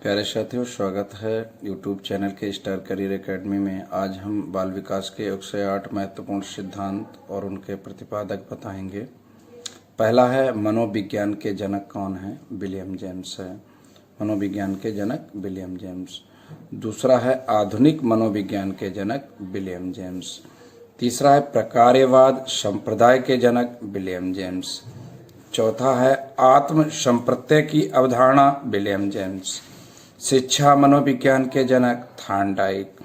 प्यारे साथियों, स्वागत है YouTube चैनल के स्टार करियर एकेडमी में। आज हम बाल विकास के 108 महत्वपूर्ण सिद्धांत और उनके प्रतिपादक बताएंगे। पहला है मनोविज्ञान के जनक कौन है? विलियम जेम्स है। मनोविज्ञान के जनक विलियम जेम्स। दूसरा है आधुनिक मनोविज्ञान के जनक विलियम जेम्स। तीसरा है प्रकार्यवाद संप्रदाय के जनक विलियम जेम्स। चौथा है आत्म संप्रत्यय की अवधारणा विलियम जेम्स। शिक्षा मनोविज्ञान के जनक थॉर्नडाइक।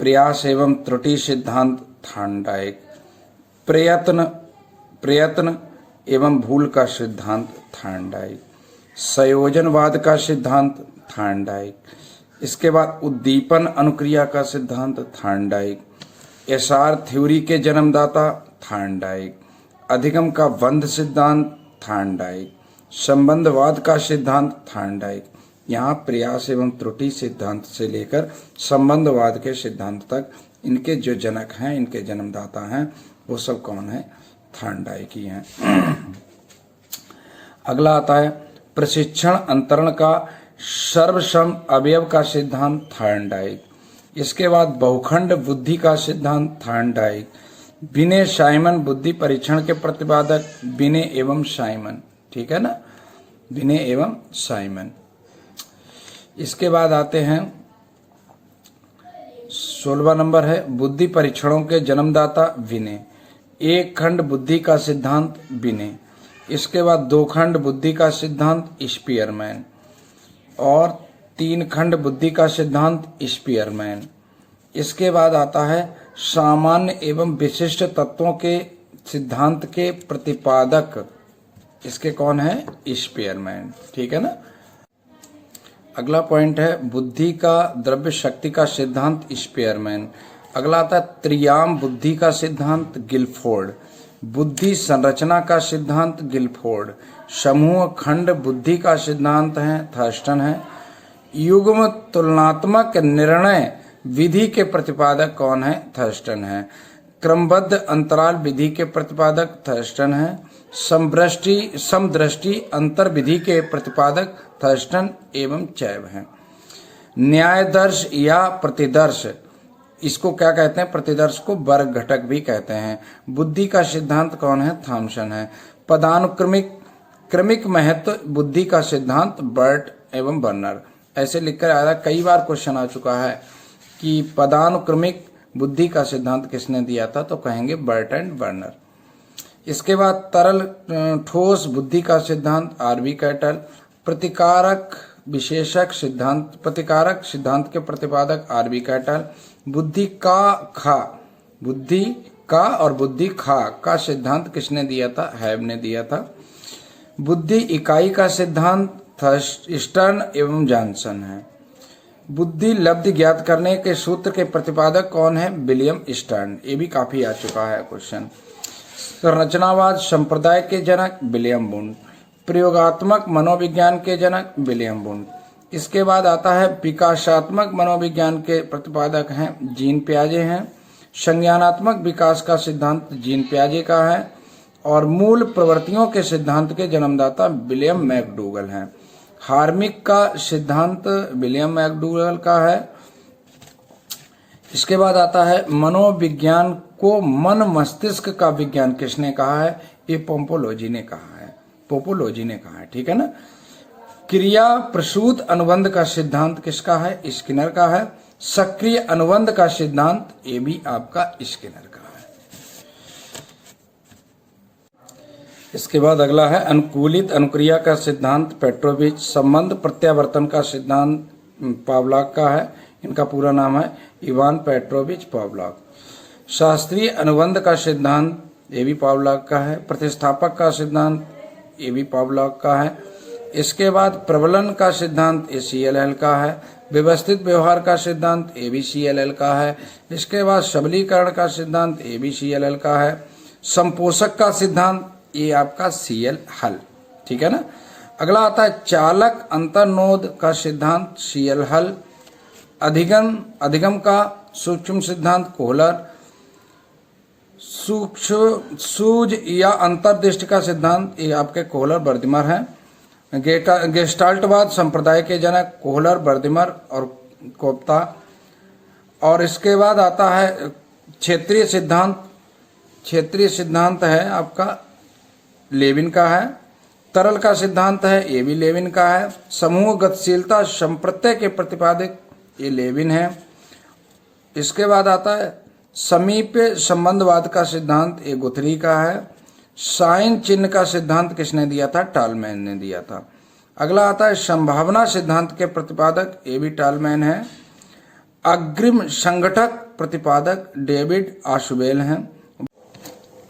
प्रयास एवं त्रुटि सिद्धांत थॉर्नडाइक। प्रयत्न एवं भूल का सिद्धांत थॉर्नडाइक। संयोजनवाद का सिद्धांत थॉर्नडाइक। इसके बाद उद्दीपन अनुक्रिया का सिद्धांत थॉर्नडाइक। एसआर थ्योरी के जन्मदाता थॉर्नडाइक। अधिगम का बंध सिद्धांत थॉर्नडाइक। संबंधवाद का सिद्धांत थॉर्नडाइक। यहाँ प्रयास एवं त्रुटि सिद्धांत से लेकर संबंधवाद के सिद्धांत तक इनके जो जनक हैं, इनके जन्मदाता हैं, वो सब कौन है? थॉर्नडाइक ही हैं। अगला आता है प्रशिक्षण अंतरण का सर्वसम अवयव का सिद्धांत थॉर्नडाइक। इसके बाद बहुखंड बुद्धि का सिद्धांत थॉर्नडाइक। बिने साइमन बुद्धि परीक्षण के प्रतिपादक बिने एवं साइमन, ठीक है ना, बिने एवं साइमन। इसके बाद आते हैं 16वां नंबर है बुद्धि परीक्षणों के जन्मदाता बिने। एक खंड बुद्धि का सिद्धांत बिने। इसके बाद दो खंड बुद्धि का सिद्धांत स्पीयरमैन और तीन खंड बुद्धि का सिद्धांत स्पीयरमैन। इसके बाद आता है सामान्य एवं विशिष्ट तत्वों के सिद्धांत के प्रतिपादक, इसके कौन है? स्पीयरमैन, ठीक है ना। अगला पॉइंट है बुद्धि का द्रव्य शक्ति का सिद्धांत स्पीयरमैन। अगला आता है त्रियाम बुद्धि का सिद्धांत गिलफोर्ड। बुद्धि संरचना का सिद्धांत गिलफोर्ड। समूह खंड बुद्धि का सिद्धांत है थर्स्टन है। युग्म तुलनात्मक निर्णय विधि के प्रतिपादक कौन है? थर्स्टन है। क्रमबद्ध अंतराल विधि के प्रतिपादक थर्स्टन है। समदृष्टि अंतर विधि के प्रतिपादक थर्स्टन एवं चैब हैं। न्यायदर्श या प्रतिदर्श, इसको क्या कहते हैं? प्रतिदर्श को वर्ग घटक भी कहते हैं। बुद्धि का सिद्धांत कौन है? थॉमसन है। क्रमिक महत्व बुद्धि का सिद्धांत बर्ट एवं बर्नर। ऐसे लिखकर आया, कई बार क्वेश्चन आ चुका है कि पदानुक्रमिक बुद्धि का सिद्धांत किसने दिया था, तो कहेंगे बर्ट एंड बर्नर। इसके बाद तरल ठोस बुद्धि का सिद्धांत आरवी कैटल। प्रतिकारक सिद्धांत के प्रतिपादक आरवी कैटल। बुद्धि का और बुद्धि खा का सिद्धांत किसने दिया था? हैब ने दिया था। बुद्धि इकाई का सिद्धांत स्टर्न एवं जॉनसन है। बुद्धि लब्धि ज्ञात करने के सूत्र के प्रतिपादक कौन है? William stern. ये भी काफी आ चुका है क्वेश्चन। संरचनावाद संप्रदाय के जनक विलियम वुंड। प्रयोगात्मक मनोविज्ञान के जनक विलियम वुंड। इसके बाद आता है विकासात्मक मनोविज्ञान के प्रतिपादक हैं जीन पियाजे हैं। संज्ञानात्मक विकास का सिद्धांत जीन पियाजे का है और मूल प्रवृत्तियों के सिद्धांत के जन्मदाता विलियम मैकडूगल हैं। हार्मिक का सिद्धांत विलियम मैकडूगल का है। इसके बाद आता है मनोविज्ञान को मन मस्तिष्क का विज्ञान किसने कहा है? ये पोपोलोजी ने कहा है, ठीक है ना। क्रिया प्रसूत अनुबंध का सिद्धांत किसका है? स्किनर का है। सक्रिय अनुबंध का सिद्धांत ये भी आपका स्किनर का है। इसके बाद अगला है अनुकूलित अनुक्रिया का सिद्धांत पेट्रोविच। संबंध प्रत्यावर्तन का सिद्धांत पावलॉक का है। इनका पूरा नाम है इवान पेट्रोविच पावलॉक। शास्त्रीय अनुबंध का सिद्धांत ये भी पावलॉक का है। प्रतिस्थापक का सिद्धांत ये भी पावलॉक का है। इसके बाद प्रबलन का सिद्धांत ACLL का है। व्यवस्थित व्यवहार का सिद्धांत ABCLL का है। इसके बाद सबलीकरण का सिद्धांत ABCLL का है। संपोषक का सिद्धांत ये आपका CL हल, ठीक है ना। अगला आता है चालक अंतर्नोद का सिद्धांत CL हल। अधिगम का सूक्ष्म सिद्धांत कोहलर। सूज या अंतर्दृष्टि का सिद्धांत ये आपके कोहलर बर्दिमर है। गेस्टाल्टवाद संप्रदाय के जनक कोहलर, बर्दिमर और कोप्ता। और इसके बाद आता है क्षेत्रीय सिद्धांत। क्षेत्रीय सिद्धांत है आपका लेविन का है। तरल का सिद्धांत है, ये भी लेविन का है। समूह गतिशीलता संप्रत्यय के प्रतिपादक, ये लेविन है। इसके बाद आता है समीप्य संबंधवाद का सिद्धांत, ये गुथरी का है। साइन चिन्ह का सिद्धांत किसने दिया था? टालमैन ने दिया था। अगला आता है संभावना सिद्धांत के प्रतिपादक, ये भी टालमैन है। अग्रिम संगठक प्रतिपादक डेविड आशुबेल हैं।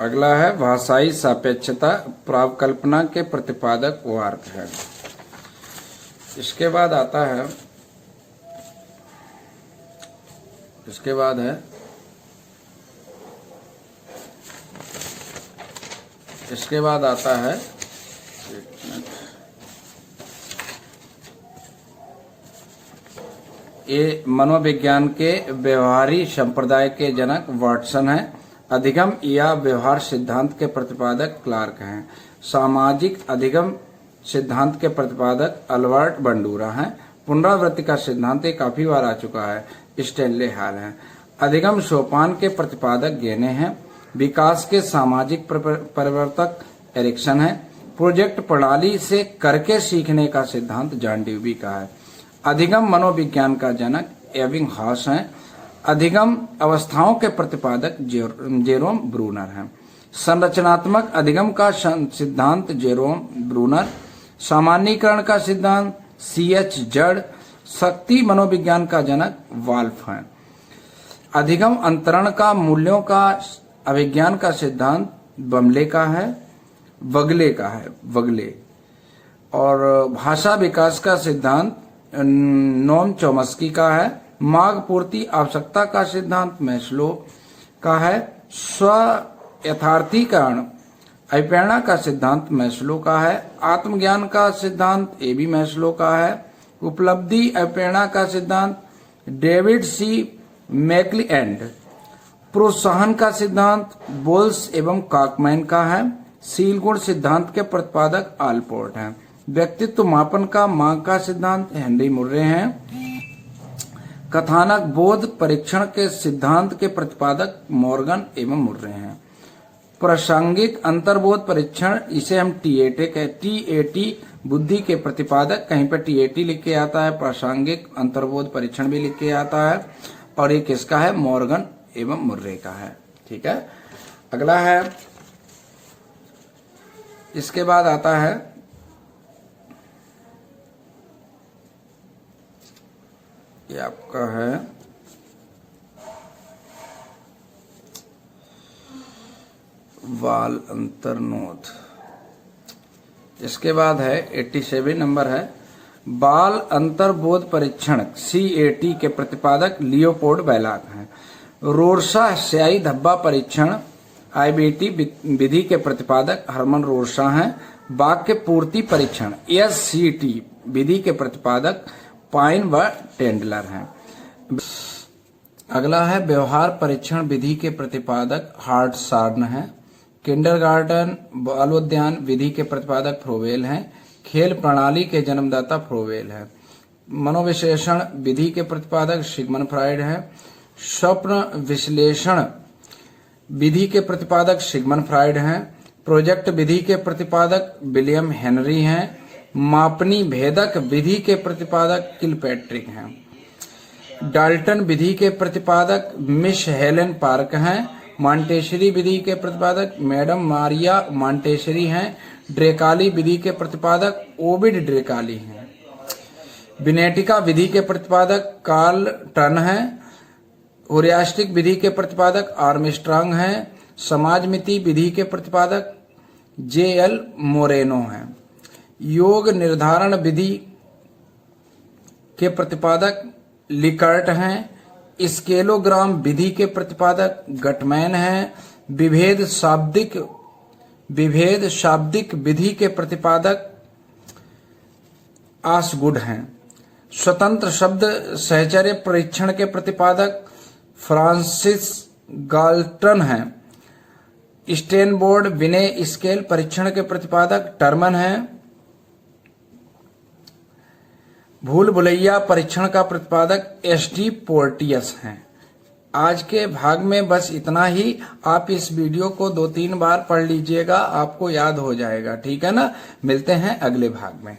अगला है भाषाई सापेक्षता प्रावकल्पना के प्रतिपादक वार्क है। इसके बाद आता है ये मनोविज्ञान के व्यवहारी संप्रदाय के जनक वाटसन है। अधिगम या व्यवहार सिद्धांत के प्रतिपादक क्लार्क हैं। सामाजिक अधिगम सिद्धांत के प्रतिपादक अल्बर्ट बंडूरा हैं। पुनरावृत्ति का सिद्धांत ये काफी बार आ चुका है, स्टैनले हॉल है। अधिगम सोपान के प्रतिपादक गेने हैं। विकास के सामाजिक परिवर्तक एरिक्सन है। प्रोजेक्ट प्रणाली से करके सीखने का सिद्धांत जॉन ड्यूबी का है। अधिगम मनोविज्ञान का जनक एबिंगहॉस हैं। अधिगम अवस्थाओं के प्रतिपादक जेरोम ब्रूनर हैं। संरचनात्मक अधिगम का सिद्धांत जेरोम ब्रूनर। सामान्यीकरण का सिद्धांत C.H. जड़। शक्ति मनोविज्ञान का जनक वाल्फ हैं। अधिगम अंतरण का मूल्यों का अभिज्ञान का सिद्धांत बगले का है। और भाषा विकास का सिद्धांत नोम चोम्स्की का है। मांग पूर्ति आवश्यकता का सिद्धांत मैस्लो का है। स्व यथार्थीकरण अभिप्रेरणा का सिद्धांत मैस्लो का है। आत्मज्ञान का सिद्धांत ए बी मैस्लो का है। उपलब्धि अभिप्रेरणा का सिद्धांत डेविड सी मैक्लीएंड। प्रोत्साहन का सिद्धांत बोल्स एवं काकमैन का है। शील गुण सिद्धांत के प्रतिपादक आलपोर्ट हैं। व्यक्तित्व मापन का मांग का सिद्धांत हेनरी मुर्रे हैं। कथानक बोध परीक्षण के सिद्धांत के प्रतिपादक मॉर्गन एवं मुर्रे हैं। प्रासंगिक अंतर्बोध परीक्षण, इसे हम TAT बुद्धि के प्रतिपादक, कहीं पर TAT लिख के आता है, प्रासंगिक अंतर्बोध परीक्षण भी लिख के आता है। और ये किसका है? मॉर्गन एवं मुर्रे का है। ठीक है। अगला है, इसके बाद आता है ये आपका है वाल अंतर्नोद। इसके बाद है 87 नंबर है बाल अंतर्बोध परीक्षण CAT के प्रतिपादक लियोपोल्ड बैलाक हैं। रोरसा स्याही धब्बा परीक्षण IBT विधि के प्रतिपादक हरमन रोरसा हैं। वाक्य पूर्ति परीक्षण SCT विधि के प्रतिपादक पाइन व टेंडलर हैं। अगला है व्यवहार परीक्षण विधि के प्रतिपादक हार्टसार्न हैं। किंडरगार्टन बालोद्यान विधि के प्रतिपादक फ्रोवेल हैं। खेल प्रणाली के जन्मदाता फ्रोवेल है। मनोविश्लेषण विधि के प्रतिपादक सिगमंड फ्राइड हैं। स्वप्न विश्लेषण विधि के प्रतिपादक सिगमंड फ्राइड हैं। प्रोजेक्ट विधि के प्रतिपादक विलियम हेनरी हैं। मापनी भेदक विधि के प्रतिपादक किलपैट्रिक हैं। डाल्टन विधि के प्रतिपादक मिस हेलेन पार्क हैं। मॉन्टेसरी विधि के प्रतिपादक मैडम मारिया मॉन्टेसरी हैं। ड्रेकाली विधि के प्रतिपादक ओविड ड्रेकाली हैं। विनेटिका विधि के प्रतिपादक कार्ल टन हैं। ओरियास्टिक विधि के प्रतिपादक आर्मस्ट्रांग हैं। समाजमिति विधि के प्रतिपादक JL मोरेनो हैं। योग निर्धारण विधि के प्रतिपादक लिकर्ट हैं। स्केलोग्राम विधि के प्रतिपादक गटमैन हैं। विभेद शाब्दिक विधि के प्रतिपादक आसगुड हैं। स्वतंत्र शब्द सहचर्य परीक्षण के प्रतिपादक फ्रांसिस गाल्टन हैं। स्टेनबोर्ड विनय स्केल परीक्षण के प्रतिपादक टर्मन हैं। भूल भुलैया परीक्षण का प्रतिपादक एसडी पोर्टियस हैं। आज के भाग में बस इतना ही। आप इस वीडियो को 2-3 बार पढ़ लीजिएगा, आपको याद हो जाएगा। ठीक है ना। मिलते हैं अगले भाग में।